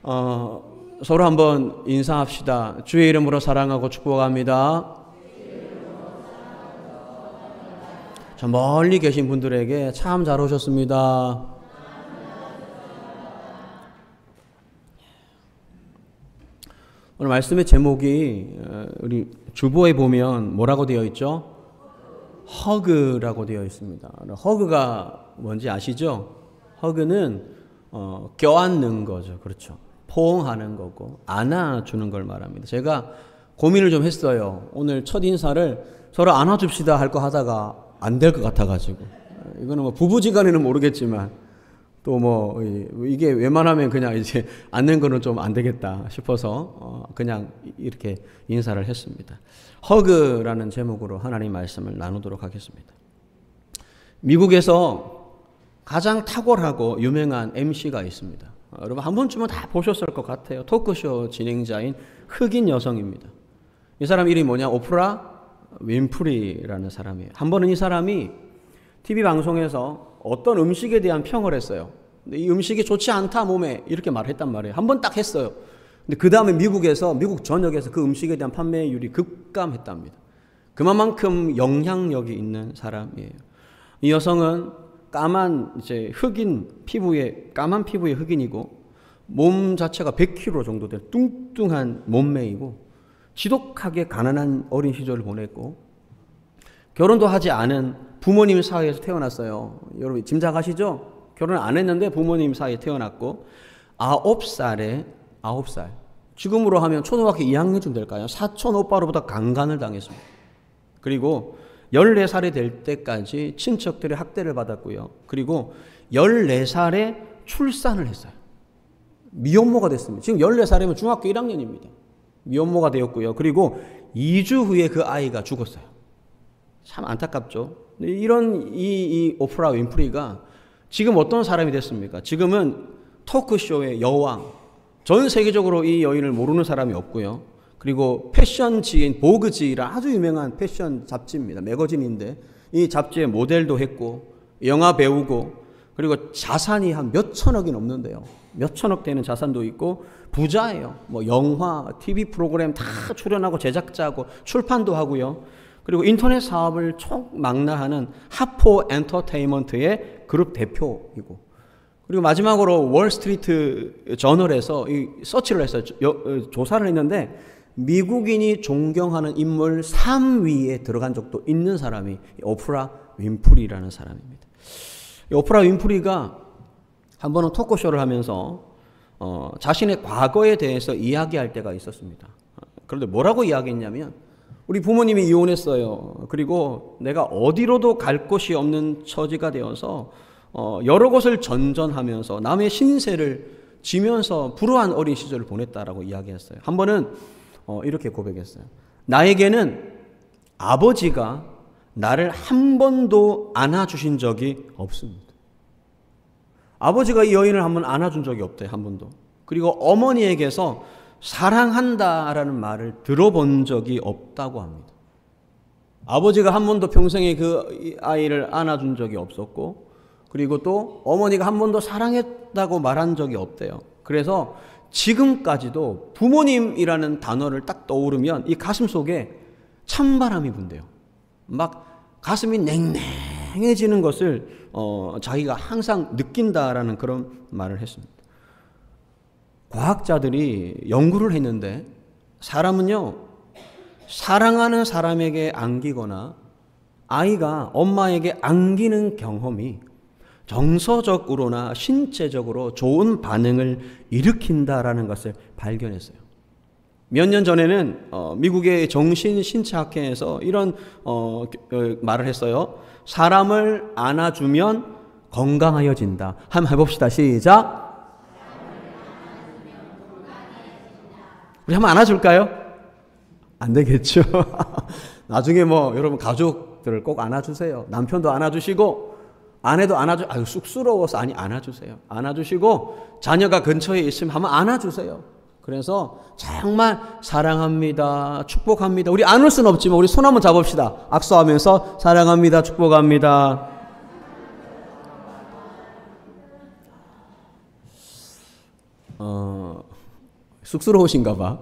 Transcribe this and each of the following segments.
서로 한번 인사합시다. 주의 이름으로 사랑하고 축복합니다. 저 멀리 계신 분들에게 참 잘 오셨습니다. 오늘 말씀의 제목이 우리 주보에 보면 뭐라고 되어 있죠? 허그라고 되어 있습니다. 허그가 뭔지 아시죠? 허그는 껴안는 거죠. 그렇죠. 포옹하는 거고 안아주는 걸 말합니다. 제가 고민을 좀 했어요. 오늘 첫 인사를 서로 안아줍시다 할 거 하다가 안 될 것 같아가지고, 이거는 뭐 부부지간에는 모르겠지만 또 뭐 이게 웬만하면 그냥 이제 안는 거는 좀 안 되겠다 싶어서 그냥 이렇게 인사를 했습니다. 허그라는 제목으로 하나님 말씀을 나누도록 하겠습니다. 미국에서 가장 탁월하고 유명한 MC가 있습니다. 여러분 한 번쯤은 다 보셨을 것 같아요. 토크쇼 진행자인 흑인 여성입니다. 이 사람 이름이 뭐냐? 오프라 윈프리라는 사람이에요. 한 번은 이 사람이 TV 방송에서 어떤 음식에 대한 평을 했어요. 근데 이 음식이 좋지 않다 몸에 이렇게 말했단 말이에요. 한 번 딱 했어요. 근데 그 다음에 미국 전역에서 그 음식에 대한 판매율이 급감했답니다. 그만큼 영향력이 있는 사람이에요. 이 여성은 까만 피부의 흑인이고 몸 자체가 100kg 정도 될 뚱뚱한 몸매이고 지독하게 가난한 어린 시절을 보냈고 결혼도 하지 않은 부모님 사이에서 태어났어요. 여러분 짐작하시죠? 결혼 안 했는데 부모님 사이에 태어났고 9살 지금으로 하면 초등학교 2학년쯤 될까요? 사촌 오빠로부터 강간을 당했습니다. 그리고 14살이 될 때까지 친척들의 학대를 받았고요. 그리고 14살에 출산을 했어요. 미혼모가 됐습니다. 지금 14살이면 중학교 1학년입니다. 미혼모가 되었고요. 그리고 2주 후에 그 아이가 죽었어요. 참 안타깝죠. 이 오프라 윈프리가 지금 어떤 사람이 됐습니까? 지금은 토크쇼의 여왕. 전 세계적으로 이 여인을 모르는 사람이 없고요. 그리고 패션지인 보그지라 아주 유명한 패션 잡지입니다. 매거진인데 이 잡지의 모델도 했고 영화 배우고 그리고 자산이 한 몇천억이 넘는데요. 몇천억 되는 자산도 있고 부자예요. 뭐 영화, TV 프로그램 다 출연하고 제작자고 출판도 하고요. 그리고 인터넷 사업을 총망라하는 하포 엔터테인먼트의 그룹 대표이고 그리고 마지막으로 월스트리트 저널에서 이 서치를 했어요. 조사를 했는데 미국인이 존경하는 인물 3위에 들어간 적도 있는 사람이 오프라 윈프리라는 사람입니다. 오프라 윈프리가 한 번은 토크쇼를 하면서 자신의 과거에 대해서 이야기할 때가 있었습니다. 그런데 뭐라고 이야기했냐면 우리 부모님이 이혼했어요. 그리고 내가 어디로도 갈 곳이 없는 처지가 되어서 여러 곳을 전전하면서 남의 신세를 지면서 불우한 어린 시절을 보냈다라고 이야기했어요. 한 번은 이렇게 고백했어요. 나에게는 아버지가 나를 한 번도 안아주신 적이 없습니다. 아버지가 이 여인을 한 번 안아준 적이 없대요. 한 번도. 그리고 어머니에게서 사랑한다라는 말을 들어본 적이 없다고 합니다. 아버지가 한 번도 평생에 그 아이를 안아준 적이 없었고 그리고 또 어머니가 한 번도 사랑했다고 말한 적이 없대요. 그래서 지금까지도 부모님이라는 단어를 딱 떠오르면 이 가슴 속에 찬바람이 분대요. 막 가슴이 냉랭해지는 것을 자기가 항상 느낀다라는 그런 말을 했습니다. 과학자들이 연구를 했는데 사람은요 사랑하는 사람에게 안기거나 아이가 엄마에게 안기는 경험이 정서적으로나 신체적으로 좋은 반응을 일으킨다라는 것을 발견했어요. 몇 년 전에는 미국의 정신신체학회에서 이런 말을 했어요. 사람을 안아주면 건강하여진다. 한번 해봅시다. 시작. 우리 한번 안아줄까요? 안 되겠죠. 나중에 뭐 여러분 가족들을 꼭 안아주세요. 남편도 안아주시고 아내도 아유 쑥스러워서 안아주세요. 안아주시고 자녀가 근처에 있으면 한번 안아주세요. 그래서 정말 사랑합니다. 축복합니다. 우리 안을 수는 없지만 우리 손 한번 잡읍시다. 악수하면서 사랑합니다. 축복합니다. 쑥스러우신가 봐.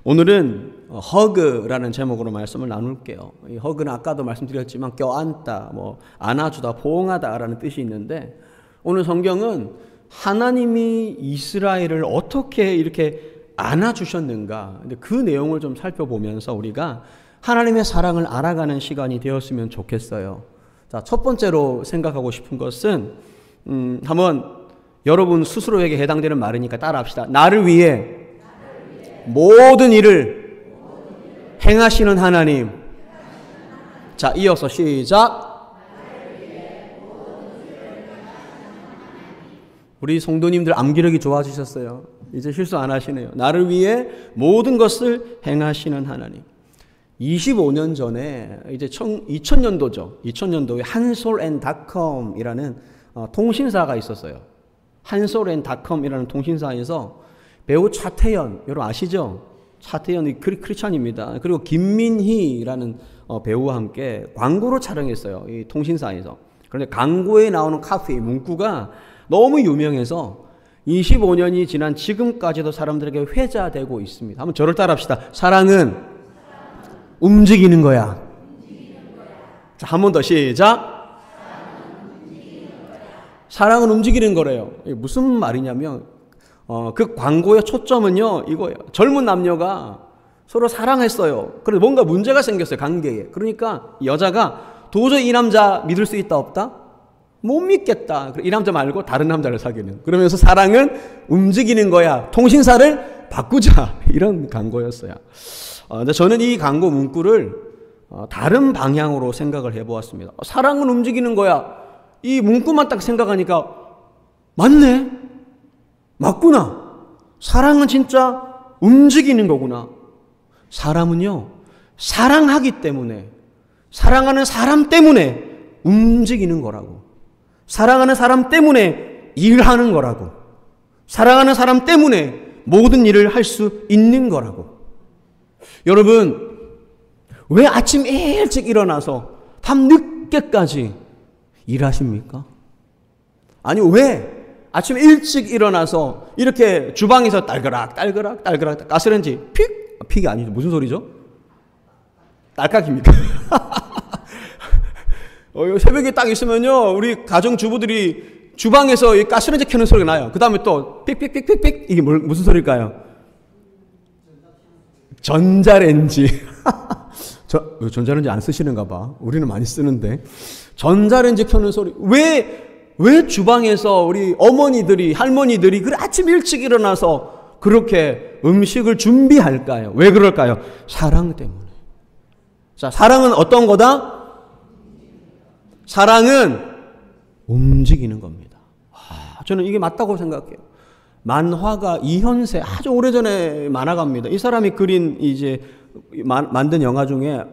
오늘은 허그라는 제목으로 말씀을 나눌게요. 이 허그는 아까도 말씀드렸지만 껴안다, 안아주다, 포옹하다라는 뜻이 있는데 오늘 성경은 하나님이 이스라엘을 어떻게 이렇게 안아주셨는가, 근데 그 내용을 좀 살펴보면서 우리가 하나님의 사랑을 알아가는 시간이 되었으면 좋겠어요. 자, 첫 번째로 생각하고 싶은 것은 한번 여러분 스스로에게 해당되는 말이니까 따라합시다. 나를 위해 모든 일을 행하시는 하나님. 자, 이어서 시작. 우리 성도님들 암기력이 좋아지셨어요. 이제 실수 안 하시네요. 나를 위해 모든 것을 행하시는 하나님. 25년 전에 이제 2000년도죠. 2000년도에 한솔앤닷컴이라는 통신사가 있었어요. 한솔앤닷컴이라는 통신사에서 배우 차태현, 여러분 아시죠? 차태현이 크리스찬입니다. 그리고 김민희라는 배우와 함께 광고를 촬영했어요. 이 통신사에서. 그런데 광고에 나오는 카페 문구가 너무 유명해서 25년이 지난 지금까지도 사람들에게 회자되고 있습니다. 한번 저를 따라합시다. 사랑은 움직이는 거야. 자, 한 번 더 시작. 사랑은 움직이는 거래요. 이게 무슨 말이냐면 그 광고의 초점은요 이거예요. 젊은 남녀가 서로 사랑했어요. 그런데 뭔가 문제가 생겼어요, 관계에. 그러니까 여자가 도저히 이 남자 믿을 수 있다 없다? 못 믿겠다. 이 남자 말고 다른 남자를 사귀는. 그러면서 사랑은 움직이는 거야. 통신사를 바꾸자. 이런 광고였어요. 근데 저는 이 광고 문구를 다른 방향으로 생각을 해보았습니다. 사랑은 움직이는 거야. 이 문구만 딱 생각하니까 맞네. 맞구나. 사랑은 진짜 움직이는 거구나. 사람은요, 사랑하기 때문에, 사랑하는 사람 때문에 움직이는 거라고. 사랑하는 사람 때문에 일하는 거라고. 사랑하는 사람 때문에 모든 일을 할 수 있는 거라고. 여러분, 왜 아침 일찍 일어나서 밤 늦게까지 일하십니까? 아니, 왜 아침 일찍 일어나서 이렇게 주방에서 딸그락 가스레인지 픽이 아니죠. 무슨 소리죠? 딸깍입니까? 새벽에 딱 있으면요, 우리 가정주부들이 주방에서 이 가스레인지 켜는 소리가 나요. 그 다음에 또 픽 이게 무슨 소리일까요? 전자레인지. 전자레인지 안 쓰시는가 봐. 우리는 많이 쓰는데. 전자레인지 켜는 소리. 왜 주방에서 우리 어머니들이, 할머니들이 그래 아침 일찍 일어나서 그렇게 음식을 준비할까요? 왜 그럴까요? 사랑 때문에. 자, 사랑은 어떤 거다? 사랑은 움직이는 겁니다. 저는 이게 맞다고 생각해요. 만화가 이현세, 아주 오래전에 만화가입니다. 이 사람이 그린 이제 만든 영화 중에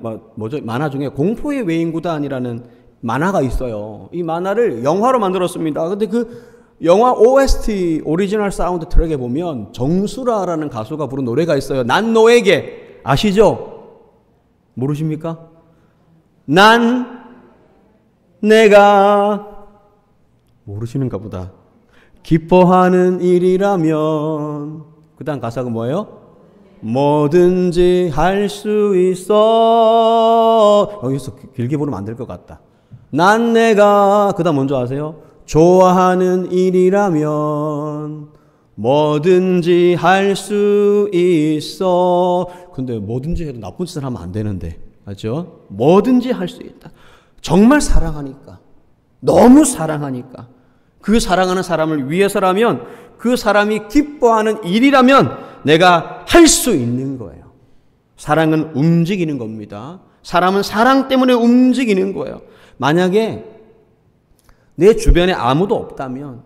만화 중에 공포의 외인구단이라는 만화가 있어요. 이 만화를 영화로 만들었습니다. 근데 그 영화 OST 오리지널 사운드 트랙에 보면 정수라라는 가수가 부른 노래가 있어요. 난 너에게. 아시죠? 모르십니까? 난 내가 모르시는가 보다. 기뻐하는 일이라면, 그 다음 가사가 뭐예요? 뭐든지 할 수 있어. 여기서 길게 보면 안 될 것 같다. 난 내가, 그 다음 먼저 아세요? 좋아하는 일이라면 뭐든지 할 수 있어. 근데 뭐든지 해도 나쁜 짓을 하면 안 되는데, 맞죠? 뭐든지 할 수 있다. 정말 사랑하니까, 너무 사랑하니까, 그 사랑하는 사람을 위해서라면, 그 사람이 기뻐하는 일이라면 내가 할 수 있는 거예요. 사랑은 움직이는 겁니다. 사람은 사랑 때문에 움직이는 거예요. 만약에 내 주변에 아무도 없다면,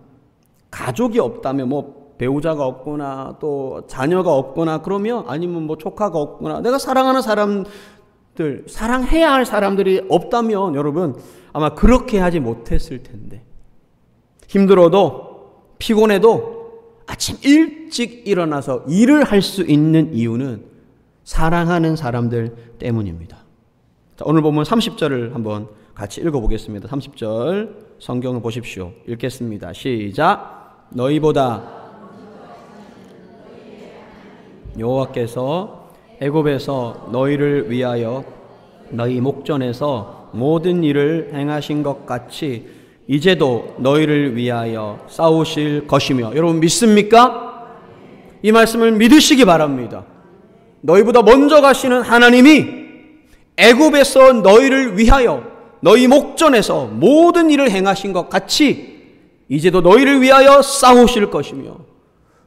가족이 없다면, 배우자가 없거나 또 자녀가 없거나 그러면, 아니면 조카가 없거나, 내가 사랑하는 사람들, 사랑해야 할 사람들이 없다면 여러분 아마 그렇게 하지 못했을 텐데, 힘들어도 피곤해도 아침 일찍 일어나서 일을 할 수 있는 이유는 사랑하는 사람들 때문입니다. 자, 오늘 보면 30절을 한번 같이 읽어보겠습니다. 30절 성경을 보십시오. 읽겠습니다. 시작. 너희보다 여호와께서 애굽에서 너희를 위하여 너희 목전에서 모든 일을 행하신 것 같이 이제도 너희를 위하여 싸우실 것이며. 여러분 믿습니까? 이 말씀을 믿으시기 바랍니다. 너희보다 먼저 가시는 하나님이 애굽에서 너희를 위하여 너희 목전에서 모든 일을 행하신 것 같이 이제도 너희를 위하여 싸우실 것이며.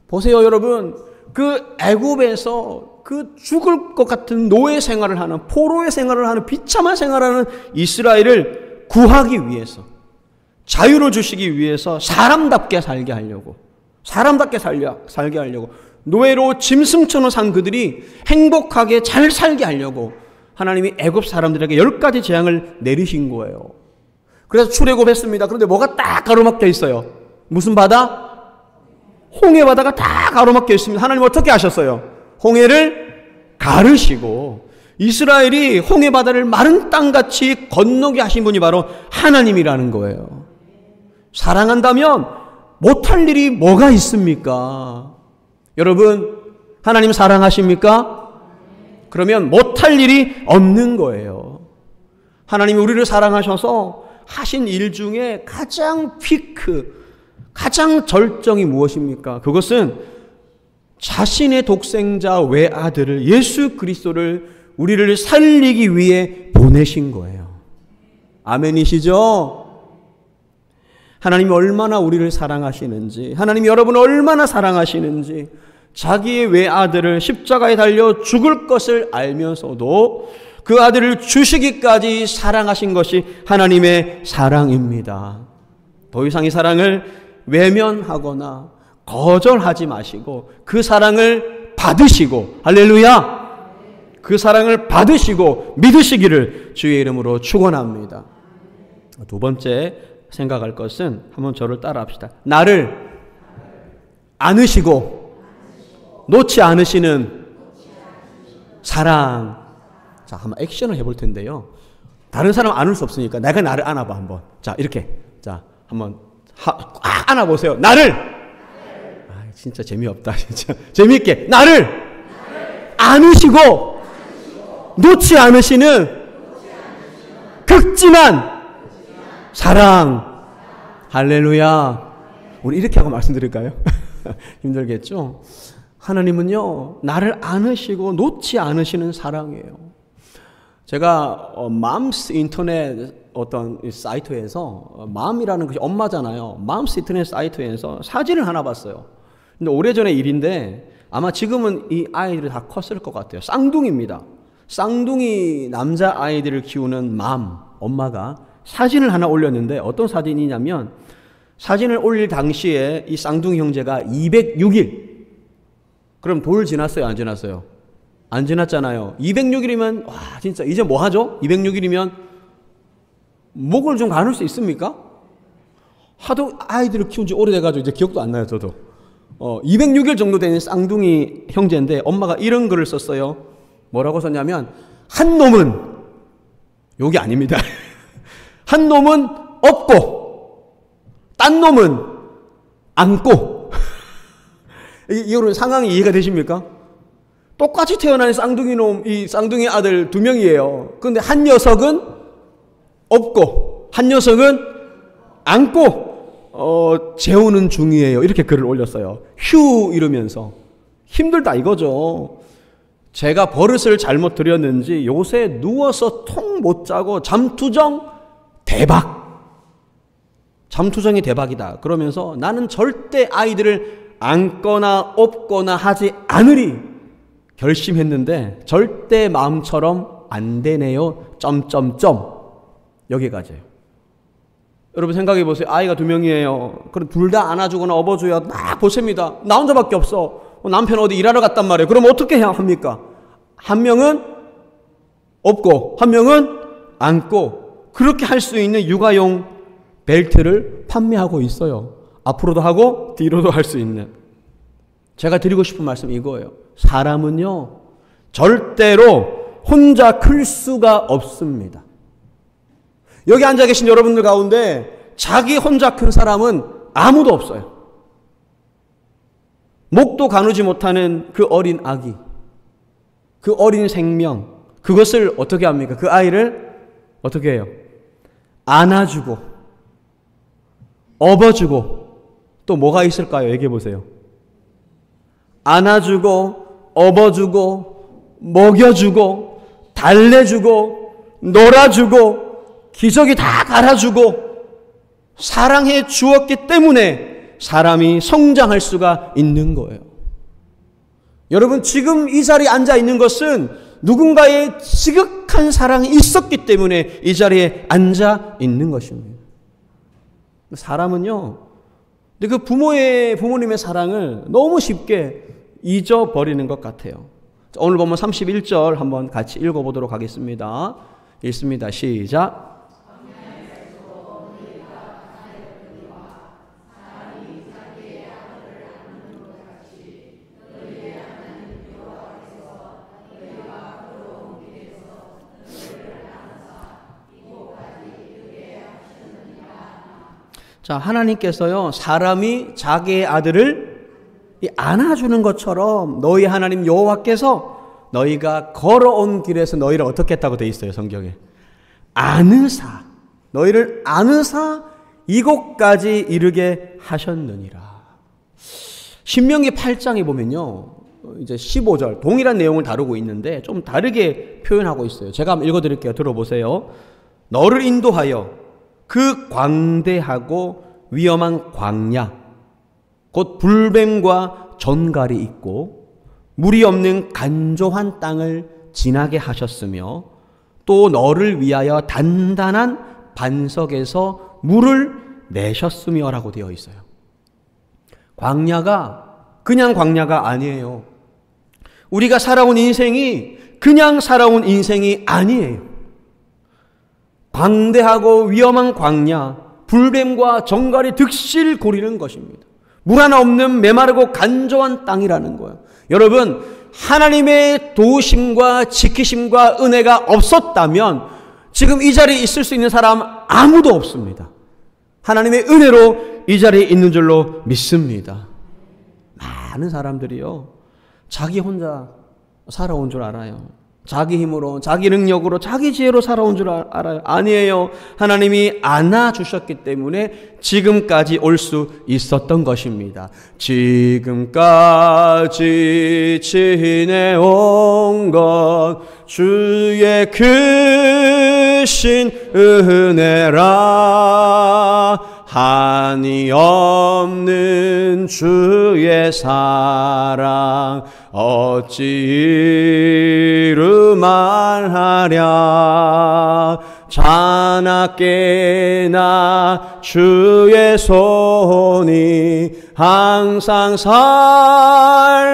보세요 여러분, 그 애굽에서 그 죽을 것 같은 노예 생활을 하는, 포로의 생활을 하는, 비참한 생활을 하는 이스라엘을 구하기 위해서, 자유를 주시기 위해서 사람답게 살게 하려고, 살게 하려고, 노예로 짐승처럼 산 그들이 행복하게 잘 살게 하려고 하나님이 애굽 사람들에게 10가지 재앙을 내리신 거예요. 그래서 출애굽했습니다. 그런데 뭐가 딱 가로막혀 있어요? 무슨 바다? 홍해 바다가 다 가로막혀 있습니다. 하나님 어떻게 하셨어요? 홍해를 가르시고 이스라엘이 홍해 바다를 마른 땅같이 건너게 하신 분이 바로 하나님이라는 거예요. 사랑한다면 못할 일이 뭐가 있습니까? 여러분, 하나님 사랑하십니까? 그러면 못할 일이 없는 거예요. 하나님이 우리를 사랑하셔서 하신 일 중에 가장 피크, 가장 절정이 무엇입니까? 그것은 자신의 독생자 외아들을, 예수 그리스도를 우리를 살리기 위해 보내신 거예요. 아멘이시죠? 하나님이 얼마나 우리를 사랑하시는지, 하나님이 여러분을 얼마나 사랑하시는지, 자기의 외아들을 십자가에 달려 죽을 것을 알면서도 그 아들을 주시기까지 사랑하신 것이 하나님의 사랑입니다. 더 이상 이 사랑을 외면하거나 거절하지 마시고 그 사랑을 받으시고, 할렐루야! 그 사랑을 받으시고 믿으시기를 주의 이름으로 축원합니다. 두 번째 생각할 것은, 한번 저를 따라 합시다. 나를 안으시고 놓지 않으시는 사랑. 자, 한번 액션을 해볼 텐데요. 다른 사람 안을 수 없으니까 내가 나를 안아봐 한번. 자, 이렇게. 자, 한번 안아보세요. 나를. 아, 진짜 재미없다. 진짜 재미있게. 나를 안으시고 놓지 않으시는 극진한 사랑. 할렐루야. 우리 이렇게 하고 말씀드릴까요? 힘들겠죠? 하나님은요, 나를 안으시고 놓지 않으시는 사랑이에요. 제가 맘스 인터넷 어떤 사이트에서, 맘이라는 것이 엄마잖아요. 맘스 인터넷 사이트에서 사진을 하나 봤어요. 근데 오래전의 일인데 아마 지금은 이 아이들이 다 컸을 것 같아요. 쌍둥이입니다. 쌍둥이 남자 아이들을 키우는 엄마가 사진을 하나 올렸는데, 어떤 사진이냐면, 사진을 올릴 당시에 이 쌍둥이 형제가 206일, 그럼 돌 지났어요? 안 지났어요? 안 지났잖아요. 206일이면 와, 진짜 이제 뭐 하죠? 206일이면 목을 좀 가눌 수 있습니까? 하도 아이들을 키운 지 오래돼가지고 이제 기억도 안 나요, 저도. 206일 정도 되는 쌍둥이 형제인데 엄마가 이런 글을 썼어요. 뭐라고 썼냐면, 한 놈은, 욕이 아닙니다. 한 놈은 업고 딴 놈은 안고. 이런 상황이 이해가 되십니까? 똑같이 태어난 쌍둥이 놈, 이 쌍둥이 아들 2명이에요. 그런데 한 녀석은 업고 한 녀석은 안고 재우는 중이에요. 이렇게 글을 올렸어요. 휴 이러면서. 힘들다 이거죠. 제가 버릇을 잘못 들였는지 요새 누워서 통 못 자고 잠투정 대박. 잠투정이 대박이다. 그러면서 나는 절대 아이들을 안거나 업거나 하지 않으리 결심했는데 절대 마음처럼 안 되네요. 여기까지예요. 여러분 생각해 보세요. 아이가 2명이에요. 그럼 둘 다 안아주거나 업어줘야 막 보십니다. 나 혼자밖에 없어. 남편 어디 일하러 갔단 말이에요. 그럼 어떻게 해야 합니까? 한 명은 업고 한 명은 안고, 그렇게 할 수 있는 육아용 벨트를 판매하고 있어요. 앞으로도 하고 뒤로도 할 수 있는. 제가 드리고 싶은 말씀 이거예요. 사람은요, 절대로 혼자 클 수가 없습니다. 여기 앉아 계신 여러분들 가운데 자기 혼자 큰 사람은 아무도 없어요. 목도 가누지 못하는 그 어린 아기, 그 어린 생명, 그것을 어떻게 합니까? 그 아이를 어떻게 해요? 안아주고 업어주고 또 뭐가 있을까요? 얘기해 보세요. 안아주고 업어주고 먹여주고 달래주고 놀아주고 기저귀 다 갈아주고 사랑해 주었기 때문에 사람이 성장할 수가 있는 거예요. 여러분, 지금 이 자리에 앉아 있는 것은 누군가의 지극한 사랑이 있었기 때문에 이 자리에 앉아 있는 것입니다. 사람은요, 그 부모님의 사랑을 너무 쉽게 잊어버리는 것 같아요. 오늘 보면 31절 한번 같이 읽어보도록 하겠습니다. 읽습니다. 시작. 자, 하나님께서요, 사람이 자기의 아들을 안아주는 것처럼 너희 하나님 여호와께서 너희가 걸어온 길에서 너희를 어떻게 했다고 되어 있어요, 성경에. 안으사, 너희를 안으사 이곳까지 이르게 하셨느니라. 신명기 8장에 보면요, 이제 15절 동일한 내용을 다루고 있는데 좀 다르게 표현하고 있어요. 제가 한번 읽어드릴게요. 들어보세요. 너를 인도하여 그 광대하고 위험한 광야, 곧 불뱀과 전갈이 있고 물이 없는 간조한 땅을 지나게 하셨으며 또 너를 위하여 단단한 반석에서 물을 내셨으며 라고 되어 있어요. 광야가 그냥 광야가 아니에요. 우리가 살아온 인생이 그냥 살아온 인생이 아니에요. 광대하고 위험한 광야, 불뱀과 정갈이 득실거리는 것입니다. 물 하나 없는 메마르고 간조한 땅이라는 거예요. 여러분, 하나님의 도우심과 지키심과 은혜가 없었다면 지금 이 자리에 있을 수 있는 사람 아무도 없습니다. 하나님의 은혜로 이 자리에 있는 줄로 믿습니다. 많은 사람들이요, 자기 혼자 살아온 줄 알아요. 자기 힘으로, 자기 능력으로, 자기 지혜로 살아온 줄 알아요. 아니에요. 하나님이 안아주셨기 때문에 지금까지 올 수 있었던 것입니다. 지금까지 지내온 것 주의 크신 은혜라. 한이 없는 주의 사랑 어찌 이루 말하랴. 자나깨나 주의 손이 항상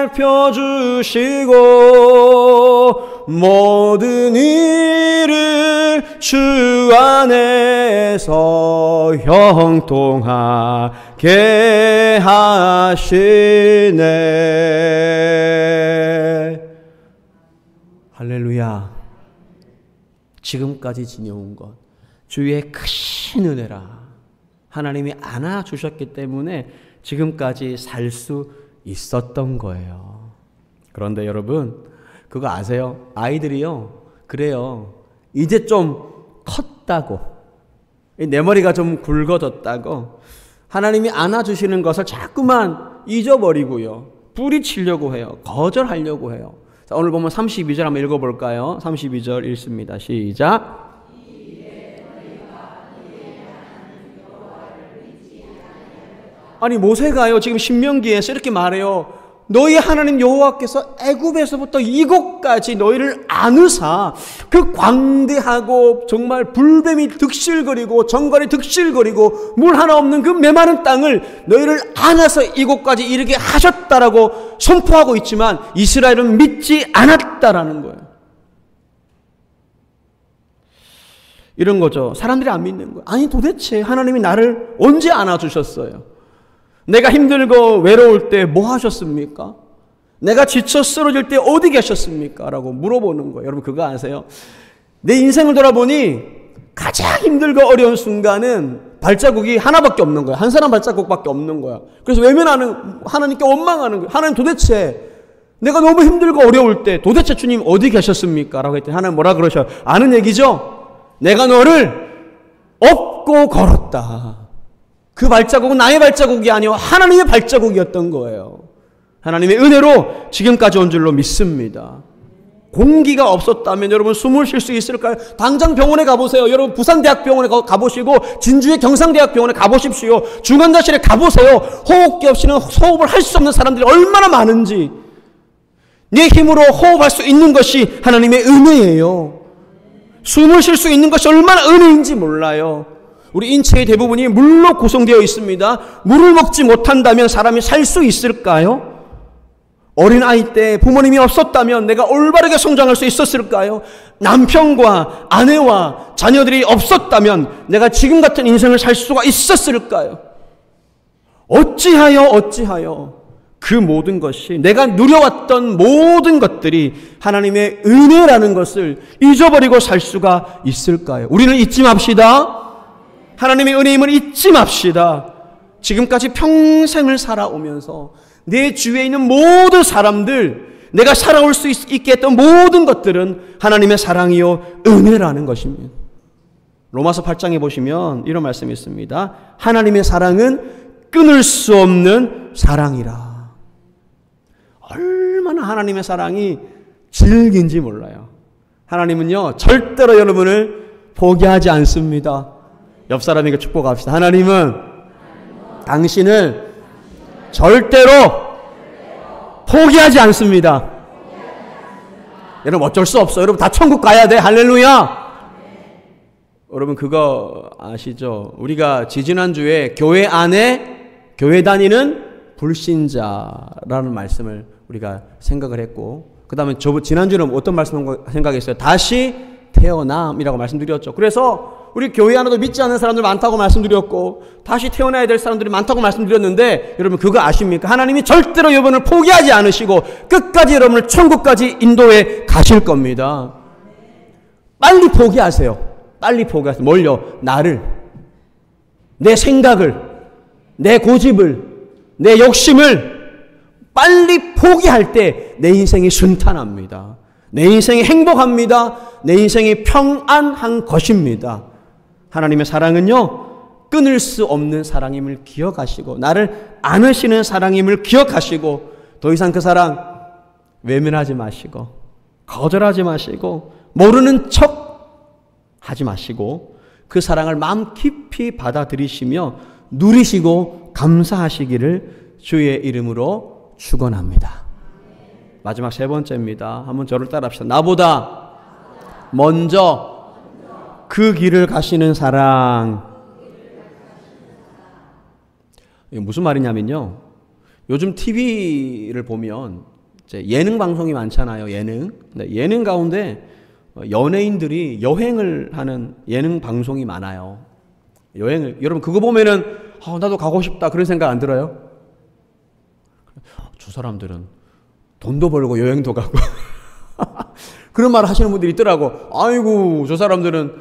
살펴주시고 모든 일을 주 안에서 형통하게 하시네. 할렐루야. 지금까지 지내온 것 주의 크신 은혜라. 하나님이 안아주셨기 때문에 지금까지 살 수 있었던 거예요. 그런데 여러분, 그거 아세요? 아이들이요, 그래요. 이제 좀 컸다고, 내 머리가 좀 굵어졌다고 하나님이 안아주시는 것을 자꾸만 잊어버리고요, 뿌리치려고 해요. 거절하려고 해요. 자, 오늘 보면 32절 한번 읽어볼까요? 32절 읽습니다. 시작. 아니, 모세가요, 지금 신명기에서 이렇게 말해요. 너희 하나님 여호와께서 애굽에서부터 이곳까지 너희를 안으사 그 광대하고 정말 불뱀이 득실거리고 정갈이 득실거리고 물 하나 없는 그 메마른 땅을 너희를 안아서 이곳까지 이르게 하셨다라고 선포하고 있지만 이스라엘은 믿지 않았다라는 거예요. 이런 거죠. 사람들이 안 믿는 거예요. 아니, 도대체 하나님이 나를 언제 안아주셨어요? 내가 힘들고 외로울 때 뭐 하셨습니까? 내가 지쳐 쓰러질 때 어디 계셨습니까? 라고 물어보는 거예요. 여러분, 그거 아세요? 내 인생을 돌아보니 가장 힘들고 어려운 순간은 발자국이 하나밖에 없는 거야. 한 사람 발자국밖에 없는 거야. 그래서 외면하는, 하나님께 원망하는 거야. 하나님 도대체 내가 너무 힘들고 어려울 때 도대체 주님 어디 계셨습니까? 라고 했더니 하나님 뭐라 그러셔요? 아는 얘기죠? 내가 너를 업고 걸었다. 그 발자국은 나의 발자국이 아니고 하나님의 발자국이었던 거예요. 하나님의 은혜로 지금까지 온 줄로 믿습니다. 공기가 없었다면 여러분 숨을 쉴 수 있을까요? 당장 병원에 가보세요. 여러분 부산대학병원에 가보시고 진주의 경상대학병원에 가보십시오. 중환자실에 가보세요. 호흡기 없이는 호흡을 할 수 없는 사람들이 얼마나 많은지. 내 힘으로 호흡할 수 있는 것이 하나님의 은혜예요. 숨을 쉴 수 있는 것이 얼마나 은혜인지 몰라요. 우리 인체의 대부분이 물로 구성되어 있습니다. 물을 먹지 못한다면 사람이 살 수 있을까요? 어린아이 때 부모님이 없었다면 내가 올바르게 성장할 수 있었을까요? 남편과 아내와 자녀들이 없었다면 내가 지금 같은 인생을 살 수가 있었을까요? 어찌하여 그 모든 것이, 내가 누려왔던 모든 것들이 하나님의 은혜라는 것을 잊어버리고 살 수가 있을까요? 우리는 잊지 맙시다. 하나님의 은혜임을 잊지 맙시다. 지금까지 평생을 살아오면서 내 주위에 있는 모든 사람들, 내가 살아올 수 있게 했던 모든 것들은 하나님의 사랑이요 은혜라는 것입니다. 로마서 8장에 보시면 이런 말씀이 있습니다. 하나님의 사랑은 끊을 수 없는 사랑이라. 얼마나 하나님의 사랑이 질긴지 몰라요. 하나님은요 절대로 여러분을 포기하지 않습니다. 옆 사람에게 축복합시다. 하나님은 당신을 절대로 포기하지 않습니다. 여러분 어쩔 수 없어요. 여러분 다 천국 가야 돼. 할렐루야. 여러분 그거 아시죠? 우리가 지지난주에 교회 안에 교회 다니는 불신자라는 말씀을 우리가 생각을 했고, 그 다음에 지난주는 어떤 말씀을 생각했어요? 다시 태어남이라고 말씀드렸죠. 그래서 우리 교회 안에도 믿지 않는 사람들 많다고 말씀드렸고 다시 태어나야 될 사람들이 많다고 말씀드렸는데, 여러분 그거 아십니까? 하나님이 절대로 여러분을 포기하지 않으시고 끝까지 여러분을 천국까지 인도해 가실 겁니다. 빨리 포기하세요. 빨리 포기하세요. 뭘요? 나를, 내 생각을, 내 고집을, 내 욕심을 빨리 포기할 때 내 인생이 순탄합니다. 내 인생이 행복합니다. 내 인생이 평안한 것입니다. 하나님의 사랑은요 끊을 수 없는 사랑임을 기억하시고, 나를 안으시는 사랑임을 기억하시고, 더 이상 그 사랑 외면하지 마시고 거절하지 마시고 모르는 척 하지 마시고 그 사랑을 마음 깊이 받아들이시며 누리시고 감사하시기를 주의 이름으로 축원합니다. 마지막 세 번째입니다. 한번 저를 따라합시다. 나보다 먼저 그 길을 가시는 사랑. 이게 무슨 말이냐면요, 요즘 TV를 보면 이제 예능 방송이 많잖아요. 예능 가운데 연예인들이 여행을 하는 예능 방송이 많아요. 여러분 그거 보면은 나도 가고 싶다 그런 생각 안 들어요? 저 사람들은 돈도 벌고 여행도 가고 그런 말 하시는 분들이 있더라고. 아이고 저 사람들은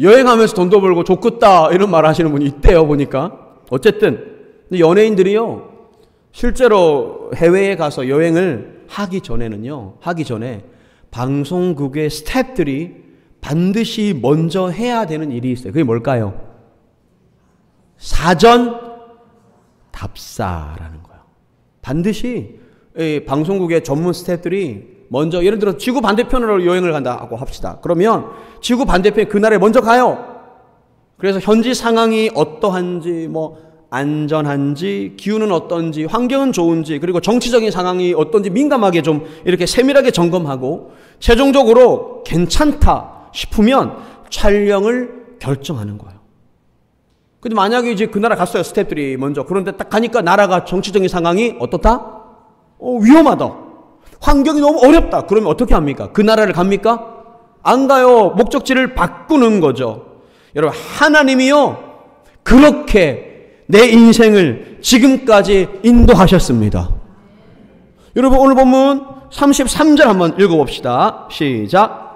여행하면서 돈도 벌고 좋겠다 이런 말 하시는 분이 있대요. 보니까 어쨌든 연예인들이요 실제로 해외에 가서 여행을 하기 전에 방송국의 스태프들이 반드시 먼저 해야 되는 일이 있어요. 그게 뭘까요? 사전 답사라는 거예요. 반드시 방송국의 전문 스태프들이 먼저, 예를 들어 지구 반대편으로 여행을 간다고 합시다. 그러면 지구 반대편에 그날에 먼저 가요. 그래서 현지 상황이 어떠한지, 안전한지, 기후는 어떤지, 환경은 좋은지, 그리고 정치적인 상황이 어떤지 민감하게 좀 이렇게 세밀하게 점검하고 최종적으로 괜찮다 싶으면 촬영을 결정하는 거예요. 근데 만약에 이제 그 나라 갔어요, 스태프들이 먼저. 그런데 딱 가니까 나라가 정치적인 상황이 어떻다? 위험하다. 환경이 너무 어렵다. 그러면 어떻게 합니까? 그 나라를 갑니까? 안 가요. 목적지를 바꾸는 거죠. 여러분, 하나님이요 그렇게 내 인생을 지금까지 인도하셨습니다. 여러분, 오늘 본문 33절 한번 읽어봅시다. 시작.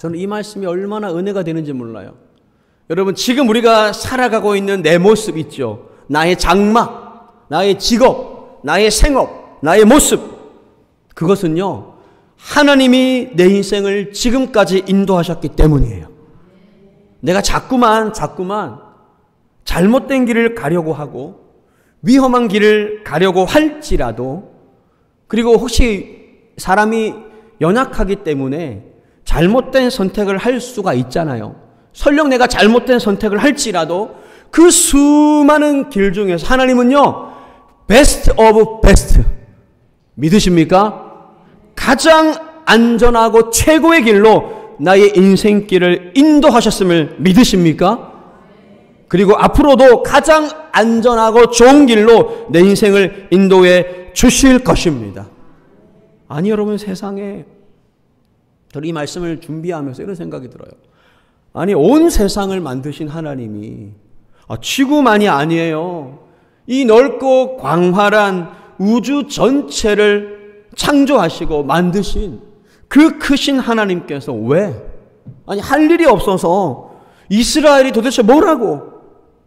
저는 이 말씀이 얼마나 은혜가 되는지 몰라요. 여러분, 지금 우리가 살아가고 있는 내 모습 있죠. 나의 장막, 나의 직업, 나의 생업, 나의 모습. 그것은요, 하나님이 내 인생을 지금까지 인도하셨기 때문이에요. 내가 자꾸만 잘못된 길을 가려고 하고 위험한 길을 가려고 할지라도, 그리고 혹시 사람이 연약하기 때문에 잘못된 선택을 할 수가 있잖아요. 설령 내가 잘못된 선택을 할지라도 그 수많은 길 중에서 하나님은요, 베스트 오브 베스트, 믿으십니까? 가장 안전하고 최고의 길로 나의 인생길을 인도하셨음을 믿으십니까? 그리고 앞으로도 가장 안전하고 좋은 길로 내 인생을 인도해 주실 것입니다. 아니, 여러분, 세상에, 저는 이 말씀을 준비하면서 이런 생각이 들어요. 아니, 온 세상을 만드신 하나님이 지구만이 아니에요. 이 넓고 광활한 우주 전체를 창조하시고 만드신 그 크신 하나님께서 왜? 아니, 할 일이 없어서 이스라엘이 도대체 뭐라고?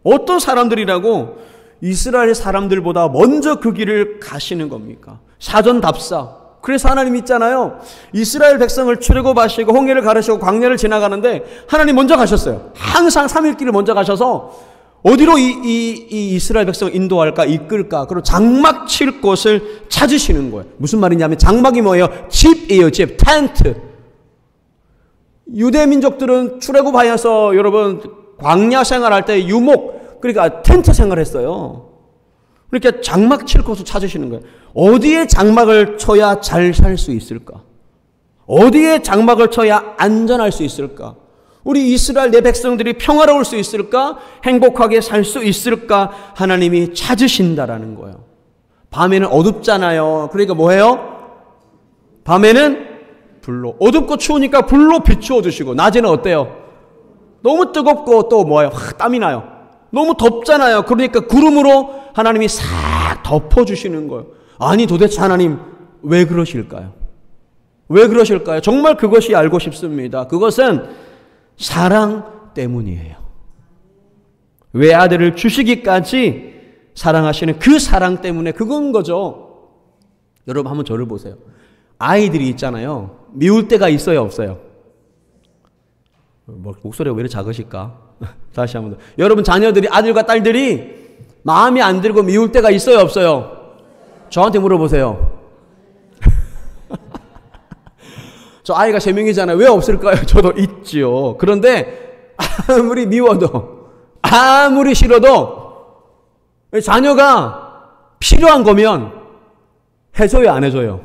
어떤 사람들이라고 이스라엘 사람들보다 먼저 그 길을 가시는 겁니까? 사전답사. 그래서 하나님 있잖아요. 이스라엘 백성을 출애굽하시고 홍해를 가르시고 광야를 지나가는데 하나님 먼저 가셨어요. 항상 3일 길을 먼저 가셔서 어디로 이 이스라엘 백성을 인도할까, 이끌까? 그리고 장막 칠 곳을 찾으시는 거예요. 무슨 말이냐면 장막이 뭐예요? 집이에요, 집. 텐트. 유대 민족들은 출애굽하여서 여러분 광야 생활할 때 유목, 그러니까 텐트 생활했어요. 그러니까 장막 칠 곳을 찾으시는 거예요. 어디에 장막을 쳐야 잘 살 수 있을까? 어디에 장막을 쳐야 안전할 수 있을까? 우리 이스라엘 내 백성들이 평화로울 수 있을까? 행복하게 살 수 있을까? 하나님이 찾으신다라는 거예요. 밤에는 어둡잖아요. 그러니까 뭐예요? 밤에는 불로. 어둡고 추우니까 불로 비추어 주시고, 낮에는 어때요? 너무 뜨겁고 또 뭐예요? 땀이 나요. 너무 덥잖아요. 그러니까 구름으로 하나님이 싹 덮어주시는 거예요. 아니, 도대체 하나님 왜 그러실까요? 왜 그러실까요? 정말 그것이 알고 싶습니다. 그것은 사랑 때문이에요. 외아들을 주시기까지 사랑하시는 그 사랑 때문에 그건 거죠. 여러분, 한번 저를 보세요. 아이들이 있잖아요. 미울 때가 있어요, 없어요? 목소리가 왜 이렇게 작으실까? 다시 한번 더. 여러분, 자녀들이, 아들과 딸들이 마음에 안 들고 미울 때가 있어요, 없어요? 저한테 물어보세요. 저 아이가 3명이잖아요. 왜 없을까요? 저도 있지요. 그런데 아무리 미워도, 아무리 싫어도 자녀가 필요한 거면 해줘요, 안 해줘요?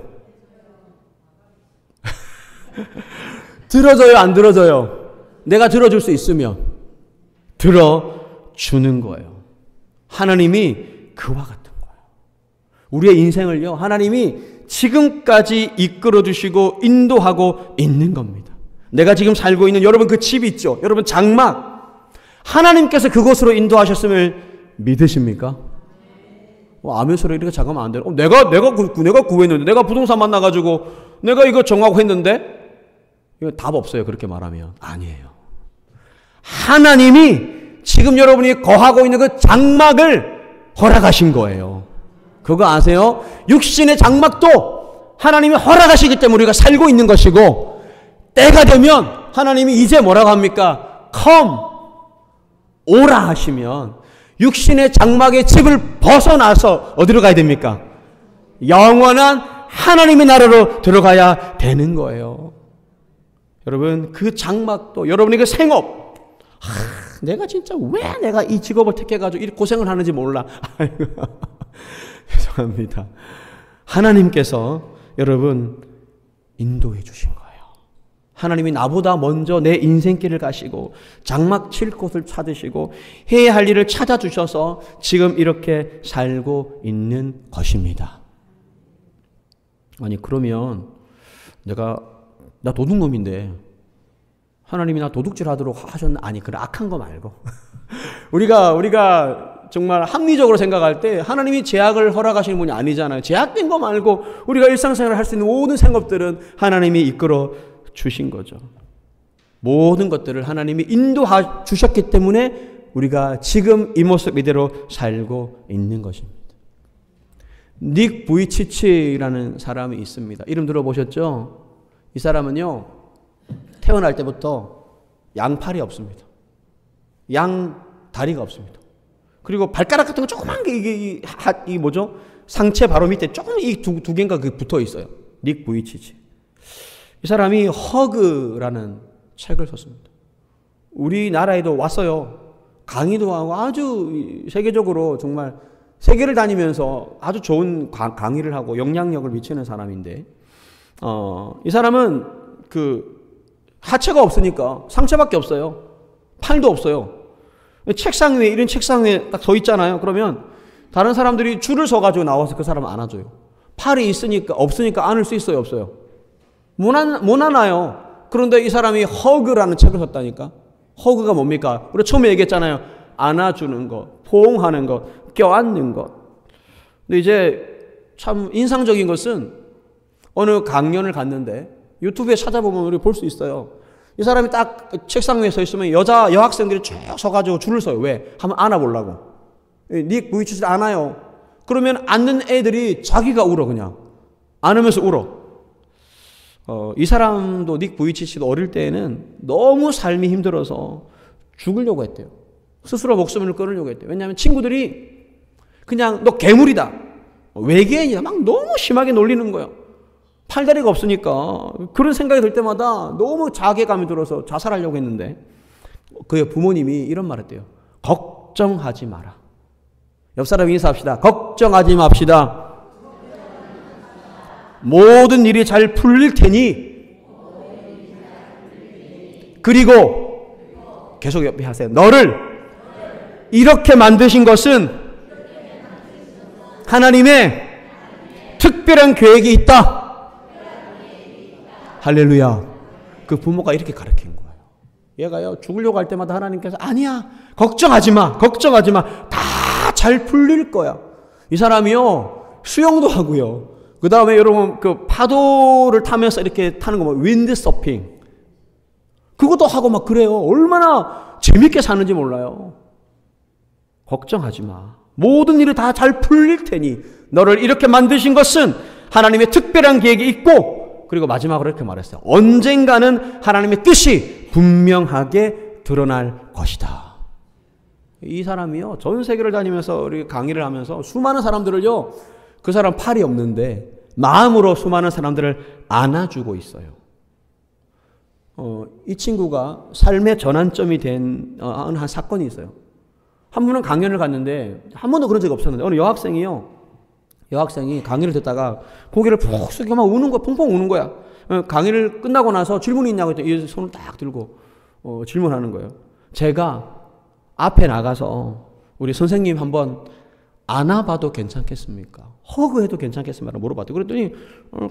들어줘요, 안 들어줘요? 내가 들어줄 수 있으면 들어주는 거예요. 하나님이 그와 같은 거예요. 우리의 인생을요, 하나님이 지금까지 이끌어주시고 인도하고 있는 겁니다. 내가 지금 살고 있는 여러분 그 집 있죠? 여러분 장막. 하나님께서 그곳으로 인도하셨음을 믿으십니까? 아멘 소리 이렇게 작으면 안 돼요. 내가 구했는데, 내가 부동산 만나가지고 내가 이거 정하고 했는데, 이거 답 없어요. 그렇게 말하면. 아니에요. 하나님이 지금 여러분이 거하고 있는 그 장막을 허락하신 거예요. 그거 아세요? 육신의 장막도 하나님이 허락하시기 때문에 우리가 살고 있는 것이고, 때가 되면 하나님이 이제 뭐라고 합니까? Come, 오라 하시면 육신의 장막의 집을 벗어나서 어디로 가야 됩니까? 영원한 하나님의 나라로 들어가야 되는 거예요. 여러분, 그 장막도, 여러분의 그 생업, 내가 진짜 왜 내가 이 직업을 택해가지고 이렇게 고생을 하는지 몰라. 죄송합니다. 하나님께서 여러분 인도해 주신 거예요. 하나님이 나보다 먼저 내 인생길을 가시고 장막 칠 곳을 찾으시고 해야 할 일을 찾아주셔서 지금 이렇게 살고 있는 것입니다. 아니, 그러면 나 도둑놈인데 하나님이 나 도둑질 하도록 하셨나? 아니, 그래, 악한 거 말고. 우리가 정말 합리적으로 생각할 때 하나님이 제약을 허락하시는 분이 아니잖아요. 제약된 거 말고 우리가 일상생활을 할 수 있는 모든 생업들은 하나님이 이끌어 주신 거죠. 모든 것들을 하나님이 인도해 주셨기 때문에 우리가 지금 이 모습 이대로 살고 있는 것입니다. 닉 부이치치라는 사람이 있습니다. 이름 들어보셨죠? 이 사람은요, 태어날 때부터 양팔이 없습니다. 양 다리가 없습니다. 그리고 발가락 같은 거 조그만 게 이게 뭐죠? 상체 바로 밑에 조금 이 두 개인가 붙어 있어요. 닉 부이치치. 이 사람이 허그라는 책을 썼습니다. 우리나라에도 왔어요. 강의도 하고 아주 세계적으로 정말 세계를 다니면서 아주 좋은 강의를 하고 영향력을 미치는 사람인데, 이 사람은 하체가 없으니까 상체밖에 없어요. 팔도 없어요. 책상 위에, 이런 책상 위에 딱 서 있잖아요. 그러면 다른 사람들이 줄을 서가지고 나와서 그 사람을 안아줘요. 팔이 없으니까 안을 수 있어요, 없어요? 못 안아요. 그런데 이 사람이 허그라는 책을 썼다니까. 허그가 뭡니까? 우리 처음에 얘기했잖아요. 안아주는 것, 포옹하는 것, 껴안는 것. 근데 이제 참 인상적인 것은 어느 강연을 갔는데 유튜브에 찾아보면 우리 볼 수 있어요. 이 사람이 딱 책상 위에 서 있으면 여학생들이 쭉 서가지고 줄을 서요. 왜? 한번 안아보려고. 닉 부이치치를 안아요. 그러면 앉는 애들이 자기가 울어, 그냥. 안으면서 울어. 이 사람도 닉 부이치치도 어릴 때에는 너무 삶이 힘들어서 죽으려고 했대요. 스스로 목숨을 끊으려고 했대요. 왜냐하면 친구들이 그냥 너 괴물이다, 외계인이다, 막 너무 심하게 놀리는 거예요. 팔다리가 없으니까. 그런 생각이 들 때마다 너무 자괴감이 들어서 자살하려고 했는데 그의 부모님이 이런 말 했대요. 걱정하지 마라. 옆 사람 인사합시다. 걱정하지 맙시다. 모든 일이 잘 풀릴 테니. 그리고 계속 옆에 하세요. 너를 이렇게 만드신 것은 하나님의 특별한 계획이 있다. 할렐루야. 그 부모가 이렇게 가르친 거예요. 얘가요, 죽으려고 할 때마다 하나님께서 아니야, 걱정하지 마, 걱정하지 마, 다 잘 풀릴 거야. 이 사람이요, 수영도 하고요, 그 다음에 여러분 파도를 타면서 이렇게 타는 거, 윈드 서핑, 그것도 하고 막 그래요. 얼마나 재밌게 사는지 몰라요. 걱정하지 마, 모든 일이 다 잘 풀릴 테니 너를 이렇게 만드신 것은 하나님의 특별한 계획이 있고, 그리고 마지막으로 이렇게 말했어요. 언젠가는 하나님의 뜻이 분명하게 드러날 것이다. 이 사람이요, 전 세계를 다니면서 우리 강의를 하면서 수많은 사람들을요, 그 사람 팔이 없는데 마음으로 수많은 사람들을 안아주고 있어요. 이 친구가 삶의 전환점이 된 한 사건이 있어요. 한 분은 강연을 갔는데 한 번도 그런 적이 없었는데 어느 여학생이 강의를 듣다가 고개를 푹 숙이고 막 우는 거야. 펑펑 우는 거야. 강의를 끝나고 나서 질문이 있냐고 했더니 손을 딱 들고 질문하는 거예요. 제가 앞에 나가서 우리 선생님 한번 안아봐도 괜찮겠습니까? 허그해도 괜찮겠습니까? 물어봤더니 그랬더니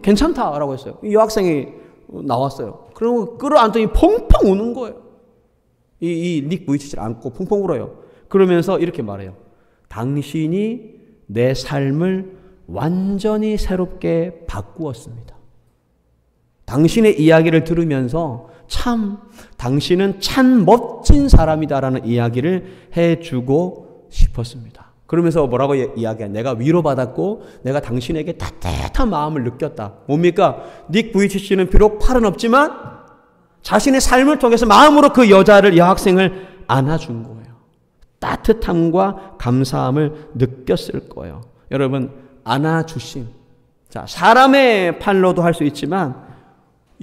괜찮다라고 했어요. 이 여학생이 나왔어요. 그러고 끌어안더니 펑펑 우는 거예요. 이 닉 부이치치를 안고 펑펑 울어요. 그러면서 이렇게 말해요. 당신이 내 삶을 완전히 새롭게 바꾸었습니다. 당신의 이야기를 들으면서 당신은 참 멋진 사람이다라는 이야기를 해주고 싶었습니다. 그러면서 뭐라고 이야기해? 내가 위로받았고 내가 당신에게 따뜻한 마음을 느꼈다. 뭡니까? 닉 부이치치는 비록 팔은 없지만 자신의 삶을 통해서 마음으로 그 여학생을 안아준 거예요. 따뜻함과 감사함을 느꼈을 거예요. 여러분, 안아주심. 자, 사람의 팔로도 할 수 있지만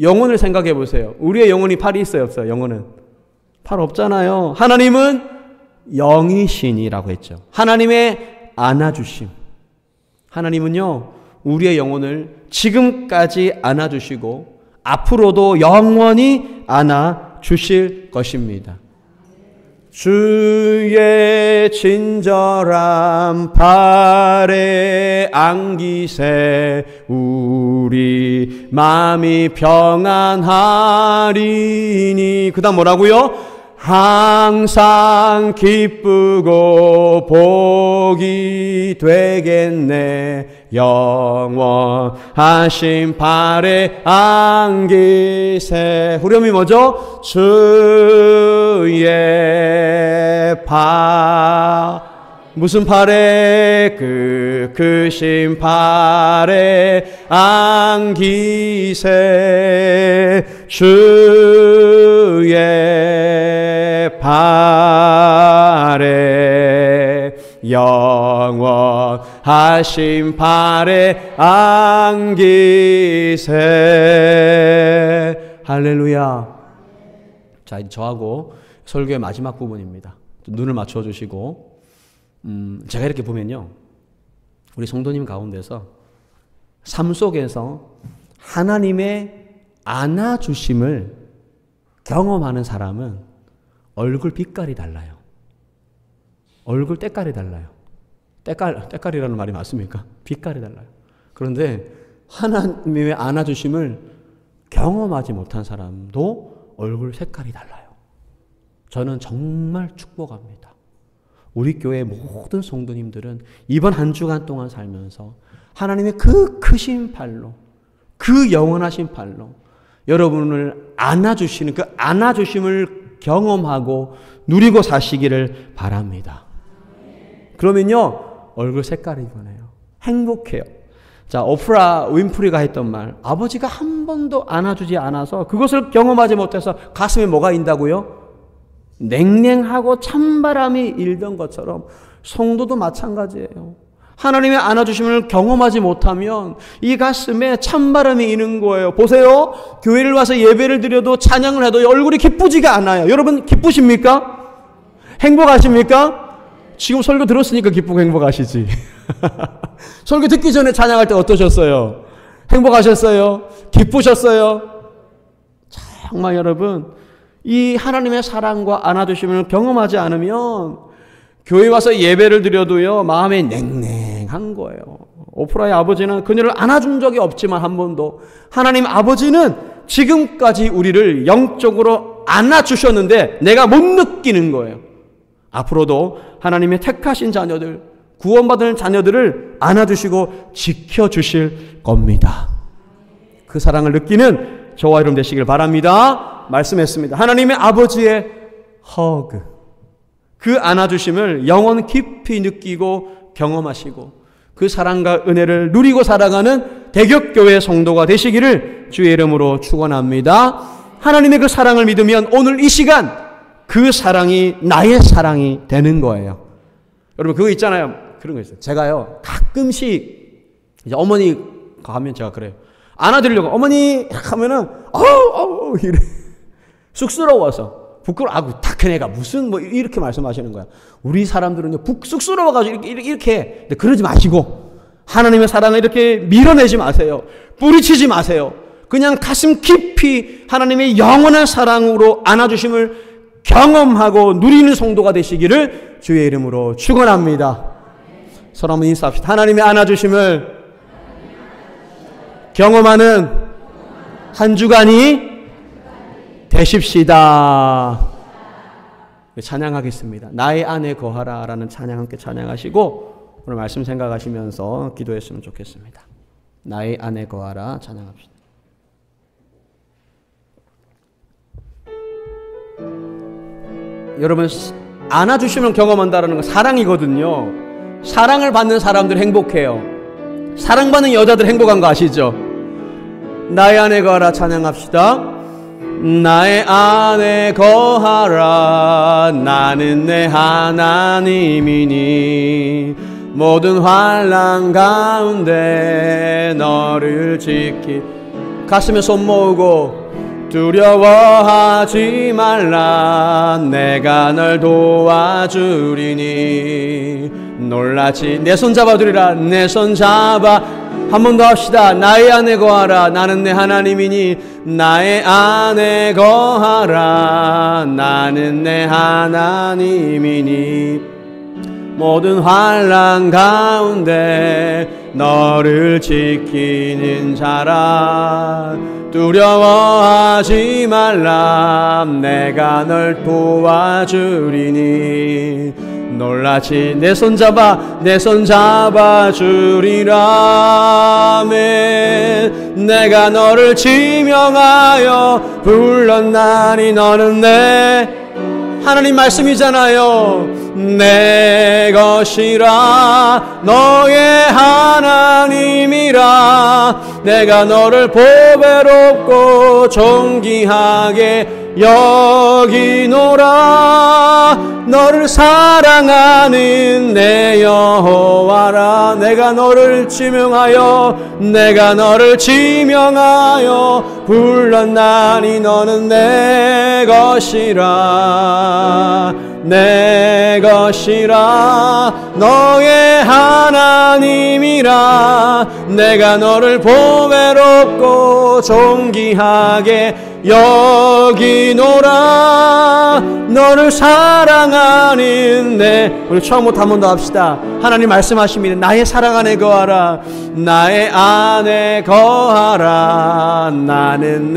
영혼을 생각해 보세요. 우리의 영혼이 팔이 있어요, 없어요? 영혼은 팔 없잖아요. 하나님은 영이신이라고 했죠. 하나님의 안아주심. 하나님은요, 우리의 영혼을 지금까지 안아주시고 앞으로도 영원히 안아주실 것입니다. 주의 친절한 발에 안기세 우리 마음이 평안하리니. 그 다음 뭐라고요? 항상 기쁘고 복이 되겠네 영원하신 발에 안기세. 후렴이 뭐죠? 주의 무슨 발에? 그 크신 발에 안기세. 주의 발에 영원하신 발에 안기세. 할렐루야. 자, 이제 저하고 설교의 마지막 부분입니다. 눈을 맞춰주시고, 제가 이렇게 보면요, 우리 성도님 가운데서 삶 속에서 하나님의 안아주심을 경험하는 사람은 얼굴 빛깔이 달라요. 얼굴 때깔이 달라요. 때깔이라는 말이 맞습니까? 빛깔이 달라요. 그런데 하나님의 안아주심을 경험하지 못한 사람도 얼굴 색깔이 달라요. 저는 정말 축복합니다. 우리 교회 모든 성도님들은 이번 한 주간 동안 살면서 하나님의 그 크신 팔로, 그 영원하신 팔로 여러분을 안아주시는 그 안아주심을 경험하고 누리고 사시기를 바랍니다. 그러면요, 얼굴 색깔이 변해요. 행복해요. 자, 오프라 윈프리가 했던 말, 아버지가 한 번도 안아주지 않아서 그것을 경험하지 못해서 가슴에 뭐가 인다고요? 냉랭하고 찬바람이 일던 것처럼 성도도 마찬가지예요. 하나님의 안아주심을 경험하지 못하면 이 가슴에 찬바람이 이는 거예요. 보세요. 교회를 와서 예배를 드려도 찬양을 해도 얼굴이 기쁘지가 않아요. 여러분 기쁘십니까? 행복하십니까? 지금 설교 들었으니까 기쁘고 행복하시지. 설교 듣기 전에 찬양할 때 어떠셨어요? 행복하셨어요? 기쁘셨어요? 정말 여러분, 이 하나님의 사랑과 안아주심을 경험하지 않으면 교회 와서 예배를 드려도요, 마음이 냉랭한 거예요. 오프라의 아버지는 그녀를 안아준 적이 없지만 한 번도, 하나님 아버지는 지금까지 우리를 영적으로 안아주셨는데 내가 못 느끼는 거예요. 앞으로도 하나님의 택하신 자녀들, 구원받은 자녀들을 안아주시고 지켜주실 겁니다. 그 사랑을 느끼는 저와 여러분 되시길 바랍니다. 말씀했습니다. 하나님의 아버지의 허그, 그 안아주심을 영원 깊이 느끼고 경험하시고 그 사랑과 은혜를 누리고 살아가는 대격교회 성도가 되시기를 주의 이름으로 축원합니다. 하나님의 그 사랑을 믿으면 오늘 이 시간 그 사랑이 나의 사랑이 되는 거예요. 여러분 그거 있잖아요. 그런 거 있어요. 제가요 가끔씩 이제 어머니가 하면 제가 그래요. 안아드리려고 어머니 하면은 어우 이래 쑥스러워서 부끄러워. 다 걔네가 무슨 뭐 이렇게 말씀하시는 거야. 우리 사람들은요 쑥스러워가지고 이렇게 근데 그러지 마시고 하나님의 사랑을 이렇게 밀어내지 마세요. 뿌리치지 마세요. 그냥 가슴 깊이 하나님의 영원한 사랑으로 안아주심을 경험하고 누리는 성도가 되시기를 주의 이름으로 축원합니다. 서로 한번 인사합시다. 하나님의 안아주심을 경험하는 한 주간이 되십시다. 찬양하겠습니다. 나의 안에 거하라 라는 찬양 함께 찬양하시고 오늘 말씀 생각하시면서 기도했으면 좋겠습니다. 나의 안에 거하라 찬양합시다. 여러분 안아주시면 경험한다는 건 사랑이거든요. 사랑을 받는 사람들 행복해요. 사랑받는 여자들 행복한 거 아시죠? 나의 안에 거하라 찬양합시다. 나의 안에 거하라 나는 내 하나님이니 모든 환난 가운데 너를 지키 가슴에 손 모으고 두려워하지 말라 내가 널 도와주리니 놀라지 내 손 잡아주리라 내 손 잡아 한 번 더 합시다. 나의 안에 거하라 나는 내 하나님이니 나의 안에 거하라 나는 내 하나님이니 모든 환난 가운데 너를 지키는 자라 두려워하지 말라 내가 널 도와주리니 놀라지 내 손 잡아 주리라. 아멘. 내가 너를 지명하여 불렀나니 너는 내 하나님 말씀이잖아요. 내 것이라 너의 하나님이라. 내가 너를 보배롭고 존귀하게 여기노라. 너를 사랑하는 내 여호와라. 내가 너를 지명하여 불렀나니 너는 내 것이라. 내 것이라 너의 하나님이라. 내가 너를 보배롭고 존귀하게 여기노라. 너를 사랑하는 내 우리 처음부터 한 번 더 합시다. 하나님 말씀하십니다. 나의 사랑 안에 거하라. 나의 안에 거하라. 나는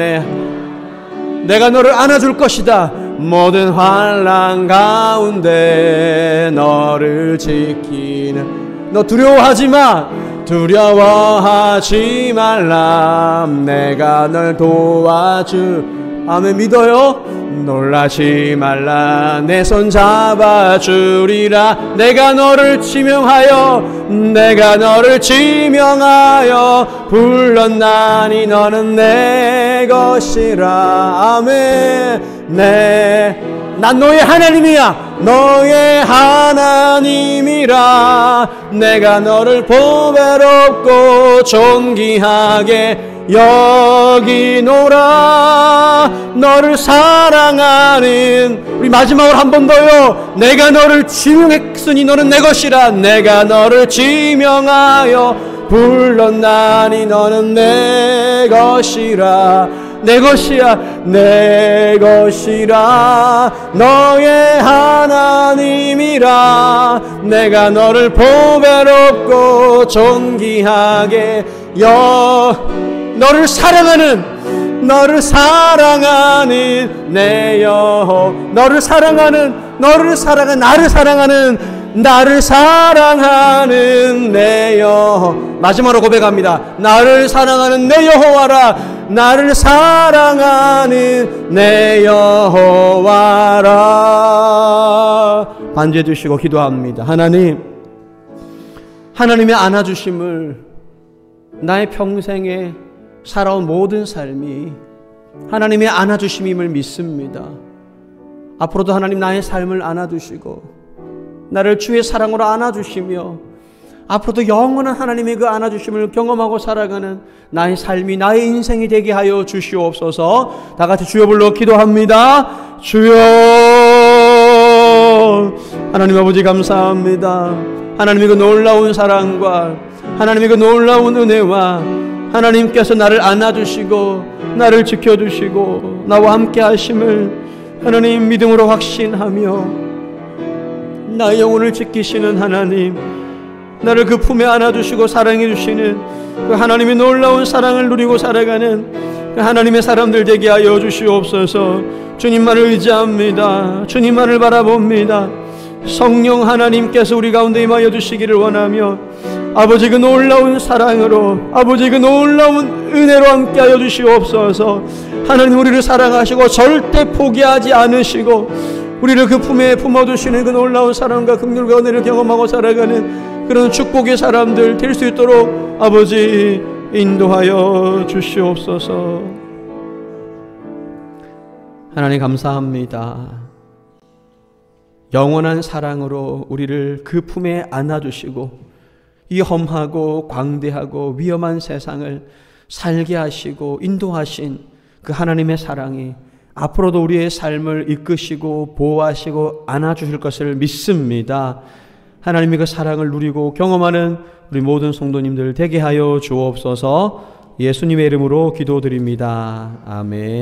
내가 너를 안아줄 것이다. 모든 환난 가운데 너를 지키는 너 두려워하지 말라. 내가 널 도와주 아멘. 믿어요? 놀라지 말라. 내 손 잡아 주리라. 내가 너를 지명하여 불렀나니 너는 내 것이라. 아멘. 난 너의 하나님이야. 너의 하나님이라. 내가 너를 보배롭고 존귀하게 여기노라. 너를 사랑하는 우리 마지막으로 한 번 더요. 내가 너를 지명했으니 너는 내 것이라. 내가 너를 지명하여 불렀나니 너는 내 것이라. 내 것이야. 내 것이라 너의 하나님이라. 내가 너를 보배롭고 존귀하게 너를 사랑하는 내 여호 나를 사랑하는 내 여호 마지막으로 고백합니다. 나를 사랑하는 내 여호와라. 나를 사랑하는 내 여호와라. 반주해 주시고 기도합니다. 하나님의 안아주심을 나의 평생에 살아온 모든 삶이 하나님의 안아주심임을 믿습니다. 앞으로도 하나님 나의 삶을 안아주시고 나를 주의 사랑으로 안아주시며 앞으로도 영원한 하나님의 그 안아주심을 경험하고 살아가는 나의 삶이 나의 인생이 되게 하여 주시옵소서. 다 같이 주여 불러 기도합니다. 주여. 하나님 아버지 감사합니다. 하나님의 그 놀라운 사랑과 하나님의 그 놀라운 은혜와 하나님께서 나를 안아주시고 나를 지켜주시고 나와 함께 하심을 하나님 믿음으로 확신하며 나의 영혼을 지키시는 하나님, 나를 그 품에 안아주시고 사랑해 주시는 그 하나님의 놀라운 사랑을 누리고 살아가는 그 하나님의 사람들 되게 하여 주시옵소서. 주님만을 의지합니다. 주님만을 바라봅니다. 성령 하나님께서 우리 가운데 임하여 주시기를 원하며 아버지 그 놀라운 사랑으로 아버지 그 놀라운 은혜로 함께하여 주시옵소서. 하나님 우리를 사랑하시고 절대 포기하지 않으시고 우리를 그 품에 품어주시는 그 놀라운 사랑과 긍휼과 은혜를 경험하고 살아가는 그런 축복의 사람들 될 수 있도록 아버지 인도하여 주시옵소서. 하나님 감사합니다. 영원한 사랑으로 우리를 그 품에 안아주시고 이 험하고 광대하고 위험한 세상을 살게 하시고 인도하신 그 하나님의 사랑이 앞으로도 우리의 삶을 이끄시고 보호하시고 안아주실 것을 믿습니다. 하나님의 그 사랑을 누리고 경험하는 우리 모든 성도님들 되게 하여 주옵소서. 예수님의 이름으로 기도드립니다. 아멘.